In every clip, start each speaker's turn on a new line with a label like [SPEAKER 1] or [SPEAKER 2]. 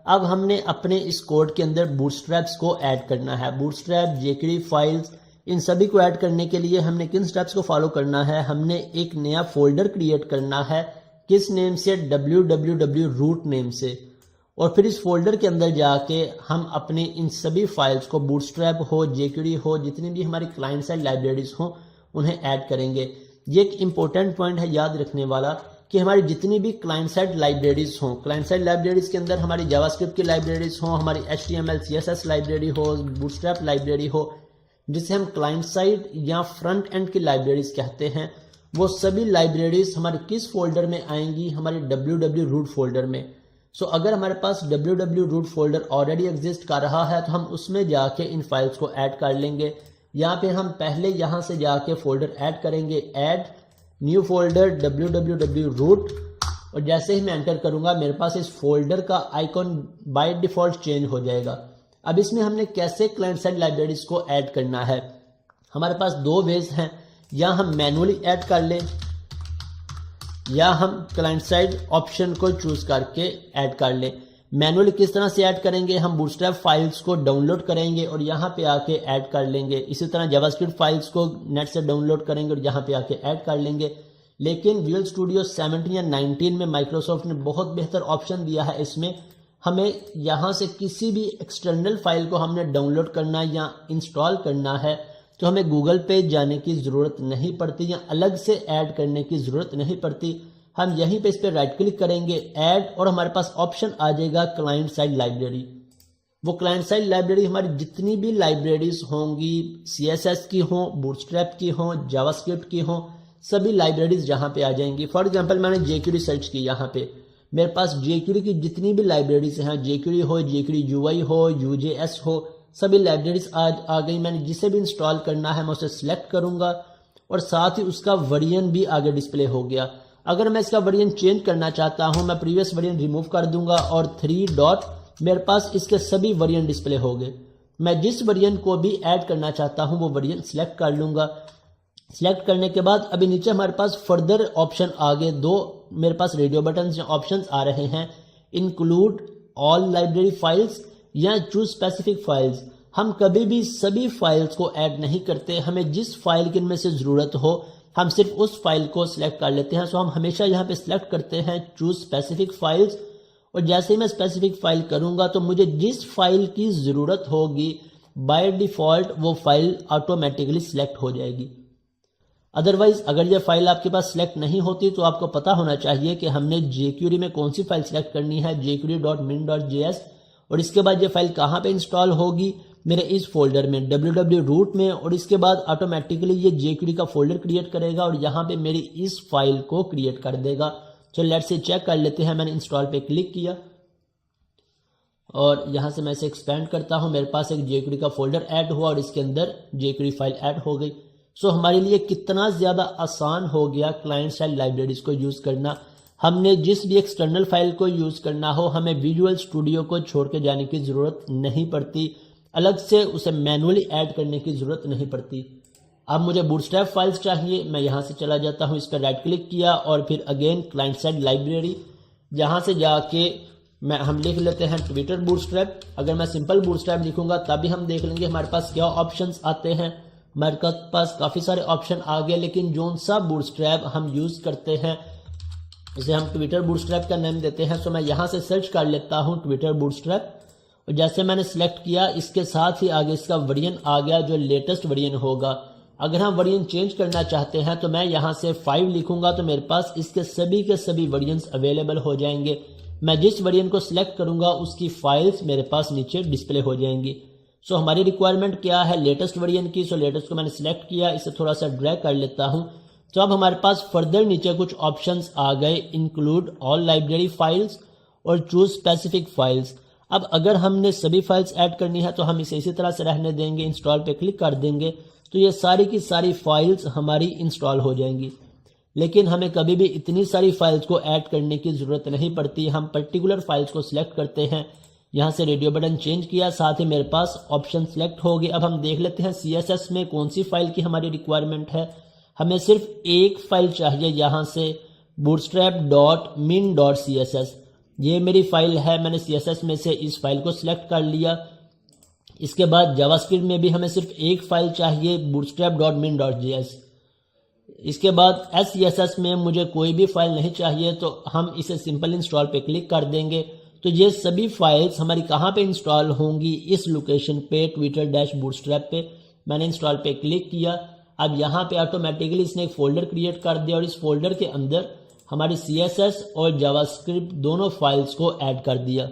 [SPEAKER 1] अब हमने अपने इस कोड के अंदर बूटस्ट्रैप्स को ऐड करना है। बूटस्ट्रैप, jQuery फाइल्स, इन सभी को ऐड करने के लिए हमने किन स्टेप्स को फॉलो करना है? हमने एक नया फोल्डर क्रिएट करना है। किस नेम से? www रूट नेम से। और फिर इस फोल्डर के अंदर जाके हम अपने इन सभी फाइल्स को बूटस्ट्रैप हो, jQuery हो, जितनी भी हमारी क्लाइंट साइड लाइब्रेरीज हो उन्हें ऐड करेंगे। ये एक इंपॉर्टेंट पॉइंट है याद रखने वाला कि हमारी जितनी भी क्लाइंट साइड लाइब्रेरीज हों, क्लाइंट साइड लाइब्रेरीज के अंदर हमारी जावास्क्रिप्ट की लाइब्रेरीज हों, हमारी HTML CSS लाइब्रेरी हो, बूटस्ट्रैप लाइब्रेरी हो, जिसे हम क्लाइंट साइड या फ्रंट एंड की लाइब्रेरीज कहते हैं, वो सभी लाइब्रेरीज हमारे किस फोल्डर में आएंगी? हमारे www रूट फोल्डर में। सो अगर हमारे पास www root folder already exist कर रहा है तो हम उसमें जाके इन फाइल्स को ऐड कर लेंगे, या फिर हम पहले यहाँ से जाके फोल्डर ऐड करेंगे, add new folder www root, और जैसे ही मैं एंटर करूंगा मेरे पास इस फोल्डर का आइकॉन बाय डिफॉल्ट चेंज हो जाएगा। अब इसमें हमने कैसे क्लाइंट साइड लाइब्रेरीज को ऐड करना है? हमारे पास दो वेज हैं, या हम मैनुअली ऐड कर लें या हम क्लाइंट साइड ऑप्शन को चूज करके ऐड कर लें। मैनुअली किस तरह से ऐड करेंगे? हम बूटस्ट्रैप फाइल्स को डाउनलोड करेंगे और यहाँ पे आके ऐड कर लेंगे। इसी तरह जावास्क्रिप्ट फाइल्स को नेट से डाउनलोड करेंगे और यहाँ पे आके ऐड कर लेंगे। लेकिन विजुअल स्टूडियो 17 या 19 में माइक्रोसॉफ्ट ने बहुत बेहतर ऑप्शन दिया है। इसमें हमें यहाँ से किसी भी एक्सटर्नल फाइल को हमने डाउनलोड करना या इंस्टॉल करना है तो हमें गूगल पे जाने की ज़रूरत नहीं पड़ती या अलग से ऐड करने की ज़रूरत नहीं पड़ती। हम यहीं पे इस पर राइट क्लिक करेंगे, ऐड, और हमारे पास ऑप्शन आ जाएगा क्लाइंट साइड लाइब्रेरी। वो क्लाइंट साइड लाइब्रेरी हमारी जितनी भी लाइब्रेरीज होंगी, CSS की हों, बूटस्ट्रैप की हों, जावास्क्रिप्ट की हों, सभी लाइब्रेरीज यहाँ पे आ जाएंगी। फॉर एग्जांपल मैंने jQuery सर्च की, यहाँ पे मेरे पास jQuery की जितनी भी लाइब्रेरीज हैं, jQuery हो, jQuery UI हो, UJS हो, सभी लाइब्रेरीज आज आ गई। मैंने जिसे भी इंस्टॉल करना है मैं उसे सिलेक्ट करूंगा और साथ ही उसका वर्जन भी आगे डिस्प्ले हो गया। अगर मैं इसका वर्जन चेंज करना चाहता हूं, मैं प्रीवियस वर्जन रिमूव कर दूंगा और 3 डॉट, मेरे पास इसके सभी वर्जन डिस्प्ले हो गए। मैं जिस वर्जन को भी ऐड करना चाहता हूं वो वर्जन सिलेक्ट कर लूंगा। सिलेक्ट करने के बाद अभी नीचे हमारे पास फर्दर ऑप्शन आ गए, दो मेरे पास रेडियो बटन या ऑप्शन आ रहे हैं, इंक्लूड ऑल लाइब्रेरी फाइल्स या चूज स्पेसिफिक फाइल्स। हम कभी भी सभी फाइल्स को ऐड नहीं करते, हमें जिस फाइल की इनमें से जरूरत हो हम सिर्फ उस फाइल को सिलेक्ट कर लेते हैं। सो हम हमेशा यहाँ पे सिलेक्ट करते हैं चूज स्पेसिफिक फाइल्स, और जैसे ही मैं स्पेसिफिक फाइल करूंगा तो मुझे जिस फाइल की जरूरत होगी बाय डिफॉल्ट वो फाइल ऑटोमेटिकली सिलेक्ट हो जाएगी। अदरवाइज अगर ये फाइल आपके पास सिलेक्ट नहीं होती तो आपको पता होना चाहिए कि हमने jQuery में कौन सी फाइल सिलेक्ट करनी है, jQuery.min.js, और इसके बाद ये फाइल कहाँ पे इंस्टॉल होगी? मेरे इस फोल्डर में www रूट में, और इसके बाद ऑटोमेटिकली ये jQuery का फोल्डर क्रिएट करेगा और यहाँ पे मेरी इस फाइल को क्रिएट कर देगा। तो लेट्स से चेक कर लेते हैं। मैंने इंस्टॉल पे क्लिक किया और यहाँ से मैं इसे एक्सपेंड करता हूँ, मेरे पास एक jQuery का फोल्डर ऐड हुआ और इसके अंदर jQuery फाइल ऐड हो गई। सो हमारे लिए कितना ज़्यादा आसान हो गया क्लाइंट साइड लाइब्रेरीज को यूज़ करना। हमने जिस भी एक्सटर्नल फाइल को यूज़ करना हो हमें विजुअल स्टूडियो को छोड़ के जाने की ज़रूरत नहीं पड़ती, अलग से उसे मैनुअली ऐड करने की ज़रूरत नहीं पड़ती। अब मुझे बूटस्ट्रैप फाइल्स चाहिए, मैं यहाँ से चला जाता हूँ, इस पर राइट क्लिक किया और फिर अगेन क्लाइंट साइड लाइब्रेरी, यहाँ से जाके हम लिख लेते हैं ट्विटर बूटस्ट्रैप। अगर मैं सिंपल बूटस्ट्रैप लिखूंगा तभी हम देख लेंगे हमारे पास क्या ऑप्शंस आते हैं। हमारे पास काफ़ी सारे ऑप्शन आ गए, लेकिन जो सा बूटस्ट्रैप हम यूज़ करते हैं इसे हम ट्विटर बूटस्ट्रैप का नाम देते हैं। सो मैं यहाँ से सर्च कर लेता हूँ ट्विटर बूटस्ट्रैप, और जैसे मैंने सिलेक्ट किया इसके साथ ही आगे इसका वर्जन आ गया जो लेटेस्ट वर्जन होगा। अगर हम वर्जन चेंज करना चाहते हैं तो मैं यहाँ से 5 लिखूंगा तो मेरे पास इसके सभी वर्जन्स अवेलेबल हो जाएंगे। मैं जिस वर्जन को सिलेक्ट करूंगा उसकी फाइल्स मेरे पास नीचे डिस्प्ले हो जाएंगी। सो हमारी रिक्वायरमेंट क्या है? लेटेस्ट वर्जन की। सो लेटेस्ट को मैंने सिलेक्ट किया, इसे थोड़ा सा ड्रैग कर लेता हूँ। तो अब हमारे पास फर्दर नीचे कुछ ऑप्शंस आ गए, इंक्लूड ऑल लाइब्रेरी फाइल्स और चूज स्पेसिफिक फाइल्स। अब अगर हमने सभी फाइल्स ऐड करनी है तो हम इसे इसी तरह से रहने देंगे, इंस्टॉल पे क्लिक कर देंगे तो ये सारी की सारी फाइल्स हमारी इंस्टॉल हो जाएंगी। लेकिन हमें कभी भी इतनी सारी फाइल्स को ऐड करने की ज़रूरत नहीं पड़ती, हम पर्टिकुलर फाइल्स को सिलेक्ट करते हैं। यहाँ से रेडियो बटन चेंज किया, साथ ही मेरे पास ऑप्शन सिलेक्ट हो गए। अब हम देख लेते हैं CSS में कौन सी फाइल की हमारी रिक्वायरमेंट है। हमें सिर्फ एक फाइल चाहिए, यहाँ से bootstrap.min.css। ये मेरी फाइल है, मैंने CSS में से इस फाइल को सिलेक्ट कर लिया। इसके बाद जावास्क्रिप्ट में भी हमें सिर्फ एक फाइल चाहिए, bootstrap.min.js। इसके बाद SCSS में मुझे कोई भी फाइल नहीं चाहिए, तो हम इसे सिंपल इंस्टॉल पे क्लिक कर देंगे। तो ये सभी फाइल्स हमारी कहाँ पे इंस्टॉल होंगी, इस लोकेशन पे twitter-bootstrap पे। मैंने इंस्टॉल पे क्लिक किया। अब यहाँ पे ऑटोमेटिकली इसने एक फोल्डर क्रिएट कर दिया और इस फोल्डर के अंदर हमारी CSS और जावास्क्रिप्ट दोनों फाइल्स को ऐड कर दिया।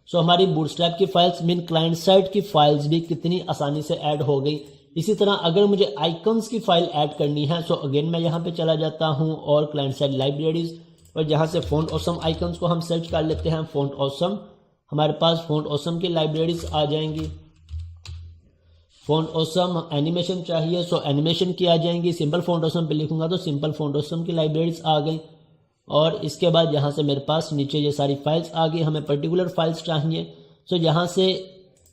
[SPEAKER 1] सो हमारी बूटस्ट्रैप की फाइल्स मीन क्लाइंट साइड की फाइल्स भी कितनी आसानी से ऐड हो गई। इसी तरह अगर मुझे आइकन्स की फाइल ऐड करनी है, सो अगेन मैं यहाँ पे चला जाता हूँ और क्लाइंट साइड लाइब्रेरीज, और यहाँ से फॉन्ट ऑसम आइकन्स को हम सर्च कर लेते हैं। फॉन्ट ऑसम, हमारे पास फॉन्ट ऑसम की लाइब्रेरीज आ जाएंगी। फॉन्ट ऑसम एनिमेशन चाहिए, सो एनिमेशन की आ जाएंगी। सिंपल फॉन्ट ऑसम पे लिखूंगा तो सिंपल फॉन्ट ऑसम की लाइब्रेरीज आ गई। और इसके बाद यहाँ से मेरे पास नीचे ये सारी फाइल्स आ गई। हमें पर्टिकुलर फाइल्स चाहिए, सो यहाँ से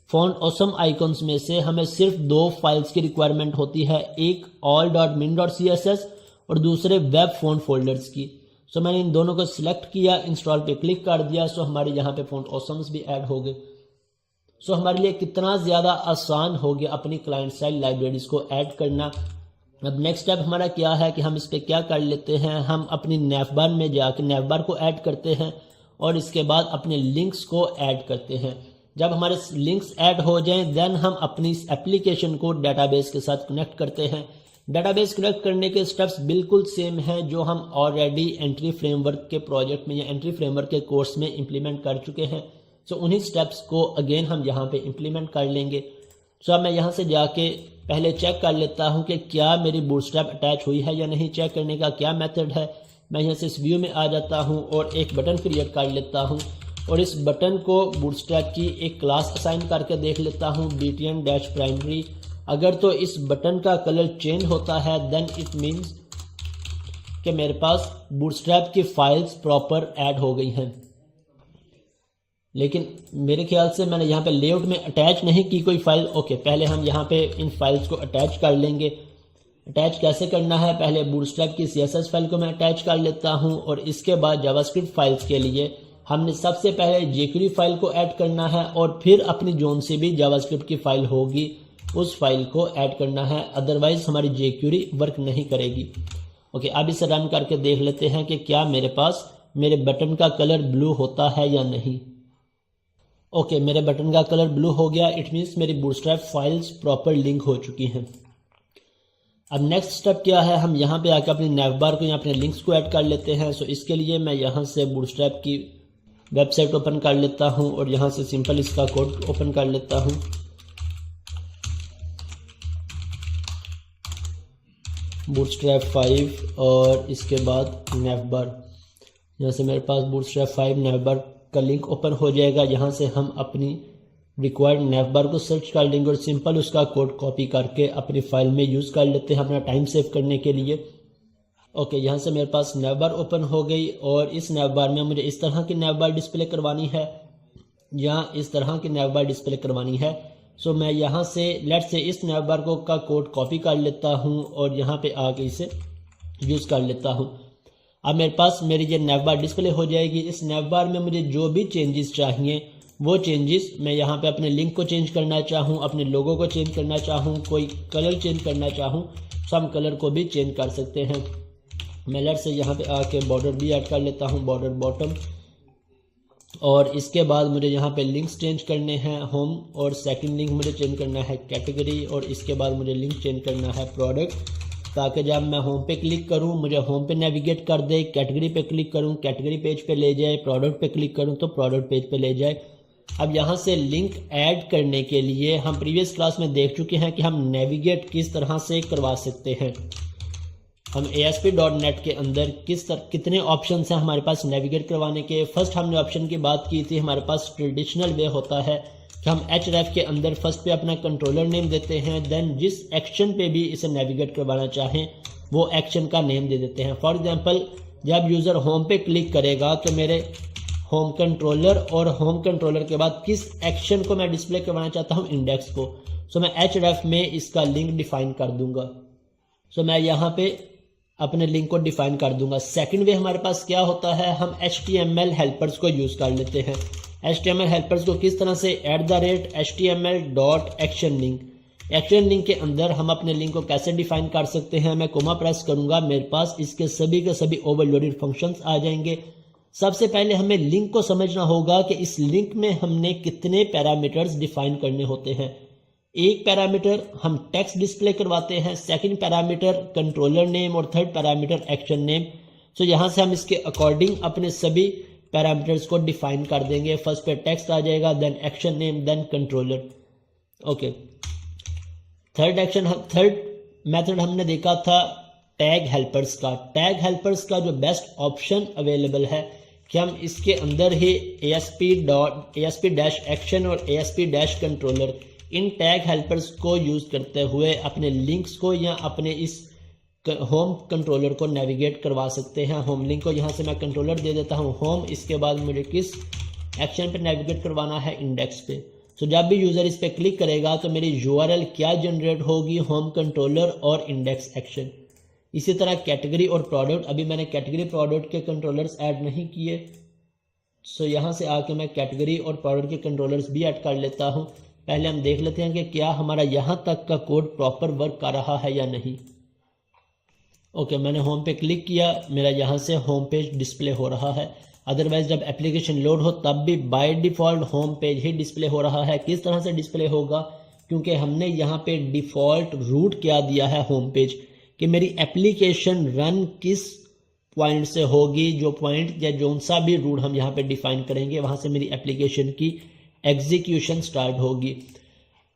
[SPEAKER 1] फॉन्ट ऑसम आइकन्स में से हमें सिर्फ 2 फाइल्स की रिक्वायरमेंट होती है, एक all.min.css और दूसरे वेब फॉन्ट फोल्डर्स की। सो मैंने इन दोनों को सिलेक्ट किया, इंस्टॉल पे क्लिक कर दिया। सो हमारे यहाँ पे फॉन्ट ऑसम्स भी ऐड हो गए। सो हमारे लिए कितना ज़्यादा आसान हो गया अपनी क्लाइंट साइड लाइब्रेरीज को ऐड करना। अब नेक्स्ट स्टेप हमारा क्या है कि हम इस पर क्या कर लेते हैं, हम अपनी नेवबार में जाकर नेवबार को ऐड करते हैं और इसके बाद अपने लिंक्स को ऐड करते हैं। जब हमारे लिंक्स ऐड हो जाएं देन हम अपनी इस एप्लीकेशन को डेटाबेस के साथ कनेक्ट करते हैं। डेटाबेस कनेक्ट करने के स्टेप्स बिल्कुल सेम हैं जो हम ऑलरेडी एंट्री फ्रेमवर्क के प्रोजेक्ट में या एंट्री फ्रेमवर्क के कोर्स में इम्प्लीमेंट कर चुके हैं। सो उन्हीं स्टेप्स को अगेन हम यहाँ पे इम्प्लीमेंट कर लेंगे। सो अब मैं यहाँ से जाके पहले चेक कर लेता हूँ कि क्या मेरी बूटस्ट्रैप अटैच हुई है या नहीं। चेक करने का क्या मेथड है, मैं यहाँ से इस व्यू में आ जाता हूँ और एक बटन क्रिएट कर लेता हूँ और इस बटन को बूटस्ट्रैप की एक क्लास असाइन करके देख लेता हूँ, btn-primary। अगर तो इस बटन का कलर चेंज होता है देन इट मीन्स कि मेरे पास बूटस्ट्रैप की फाइल्स प्रॉपर ऐड हो गई हैं। लेकिन मेरे ख्याल से मैंने यहाँ पे लेआउट में अटैच नहीं की कोई फाइल। ओके, पहले हम यहाँ पे इन फाइल्स को अटैच कर लेंगे। अटैच कैसे करना है, पहले बूटस्ट्रैप की CSS फाइल को मैं अटैच कर लेता हूँ और इसके बाद जावास्क्रिप्ट फाइल्स के लिए हमने सबसे पहले jQuery फाइल को ऐड करना है और फिर अपनी जोन से भी जावास्क्रिप्ट की फाइल होगी उस फाइल को ऐड करना है, अदरवाइज हमारी jQuery वर्क नहीं करेगी। ओके, अब इसे रन करके देख लेते हैं कि क्या मेरे पास मेरे बटन का कलर ब्लू होता है या नहीं। ओके, मेरे बटन का कलर ब्लू हो गया, इट मीन्स मेरी बूटस्ट्रैप फाइल्स प्रॉपर लिंक हो चुकी हैं। अब नेक्स्ट स्टेप क्या है, हम यहाँ पे आकर अपनी नेवबार को या अपने लिंक्स को ऐड कर लेते हैं। सो इसके लिए मैं यहाँ से बूटस्ट्रैप की वेबसाइट ओपन कर लेता हूँ और यहाँ से सिंपल इसका कोड ओपन कर लेता हूँ। बूटस्ट्रैप 5 और इसके बाद नेवबार, यहाँ से मेरे पास बूटस्ट्रैप 5 नेवबार का लिंक ओपन हो जाएगा। यहाँ से हम अपनी रिक्वायर्ड नेवबार को सर्च कर लेंगे और सिंपल उसका कोड कॉपी करके अपनी फाइल में यूज़ कर लेते हैं अपना टाइम सेव करने के लिए। ओके, यहाँ से मेरे पास नेवबार ओपन हो गई और इस नेवबार में मुझे इस तरह की नेवबार डिस्प्ले करवानी है या इस तरह की नेवबार डिस्प्ले करवानी है। सो मैं यहाँ से लेट से इस नेवबार को का कोड कॉपी कर लेता हूँ और यहाँ पे आके इसे यूज़ कर लेता हूँ। अब मेरे पास मेरी ये नेवबार डिस्प्ले हो जाएगी। इस नेवबार में मुझे जो भी चेंजेस चाहिए वो चेंजेस मैं यहाँ पे अपने लिंक को चेंज करना चाहूँ, अपने लोगो को चेंज करना चाहूँ, कोई कलर चेंज करना चाहूँ, सब कलर को भी चेंज कर सकते हैं। मैं लेट से यहाँ पे आके बॉर्डर भी ऐड कर लेता हूँ, बॉर्डर बॉटम। और इसके बाद मुझे यहाँ पे लिंक्स चेंज करने हैं, होम, और सेकंड लिंक मुझे चेंज करना है कैटेगरी, और इसके बाद मुझे लिंक चेंज करना है प्रोडक्ट, ताकि जब मैं होम पे क्लिक करूँ मुझे होम पे नेविगेट कर दे, कैटेगरी पे क्लिक करूँ कैटेगरी पेज पे ले जाए, प्रोडक्ट पे क्लिक करूँ तो प्रोडक्ट पेज पे ले जाए। अब यहाँ से लिंक ऐड करने के लिए हम प्रीवियस क्लास में देख चुके हैं कि हम नेविगेट किस तरह से करवा सकते हैं। हम ASP.NET के अंदर कितने ऑप्शंस हैं हमारे पास नेविगेट करवाने के। फर्स्ट हमने ऑप्शन की बात की थी, हमारे पास ट्रेडिशनल वे होता है कि हम href के अंदर फर्स्ट पे अपना कंट्रोलर नेम देते हैं, देन जिस एक्शन पे भी इसे नेविगेट करवाना चाहें वो एक्शन का नेम दे देते हैं। फॉर एग्जांपल जब यूज़र होम पे क्लिक करेगा तो मेरे होम कंट्रोलर और होम कंट्रोलर के बाद किस एक्शन को मैं डिस्प्ले करवाना चाहता हूँ, इंडेक्स को। सो मैं href में इसका लिंक डिफाइन कर दूंगा। सो मैं यहाँ पे अपने लिंक को डिफाइन कर दूंगा। सेकंड वे हमारे पास क्या होता है, हम HTML हेल्पर्स को यूज़ कर लेते हैं। HTML हेल्पर्स को किस तरह से, @HTML.ActionLink, एक्शन लिंक के अंदर हम अपने लिंक को कैसे डिफाइन कर सकते हैं। मैं कोमा प्रेस करूंगा, मेरे पास इसके सभी के सभी ओवरलोडेड फंक्शंस आ जाएंगे। सबसे पहले हमें लिंक को समझना होगा कि इस लिंक में हमने कितने पैरामीटर्स डिफाइन करने होते हैं। एक पैरामीटर हम टेक्स्ट डिस्प्ले करवाते हैं, सेकंड पैरामीटर कंट्रोलर नेम और थर्ड पैरामीटर एक्शन नेम। सो यहाँ से हम इसके अकॉर्डिंग अपने सभी पैरामीटर्स को डिफाइन कर देंगे। फर्स्ट पे टेक्स्ट आ जाएगा, then action name, then controller. Okay, third method हमने देखा था टैग हेल्पर्स का। टैग हेल्पर्स का जो बेस्ट ऑप्शन अवेलेबल है कि हम इसके अंदर ही ASP-action और ASP-controller इन टैग हेल्पर्स को यूज करते हुए अपने लिंक्स को या अपने इस होम कंट्रोलर को नेविगेट करवा सकते हैं। होम लिंक को यहाँ से मैं कंट्रोलर दे देता हूँ होम, इसके बाद मुझे किस एक्शन पे नेविगेट करवाना है, इंडेक्स पे। सो जब भी यूजर इस पे क्लिक करेगा तो मेरी URL क्या जनरेट होगी, होम कंट्रोलर और इंडेक्स एक्शन। इसी तरह कैटेगरी और प्रोडक्ट, अभी मैंने कैटेगरी प्रोडक्ट के कंट्रोलर्स ऐड नहीं किए, सो यहाँ से आके मैं कैटेगरी और प्रोडक्ट के कंट्रोलर्स भी ऐड कर लेता हूँ। पहले हम देख लेते हैं कि क्या हमारा यहाँ तक का कोड प्रॉपर वर्क कर रहा है या नहीं। ओके, मैंने होम पे क्लिक किया, मेरा यहाँ से होम पेज डिस्प्ले हो रहा है। अदरवाइज जब एप्लीकेशन लोड हो तब भी by default home page he display हो रहा है। किस तरह से डिस्प्ले होगा, क्योंकि हमने यहाँ पे डिफ़ॉल्ट रूट क्या दिया है होम पेज, कि मेरी एप्लीकेशन रन किस पॉइंट से होगी, जो पॉइंट या जो सा भी रूट हम यहाँ पे डिफाइन करेंगे वहाँ से मेरी एप्लीकेशन की एग्जीक्यूशन स्टार्ट होगी।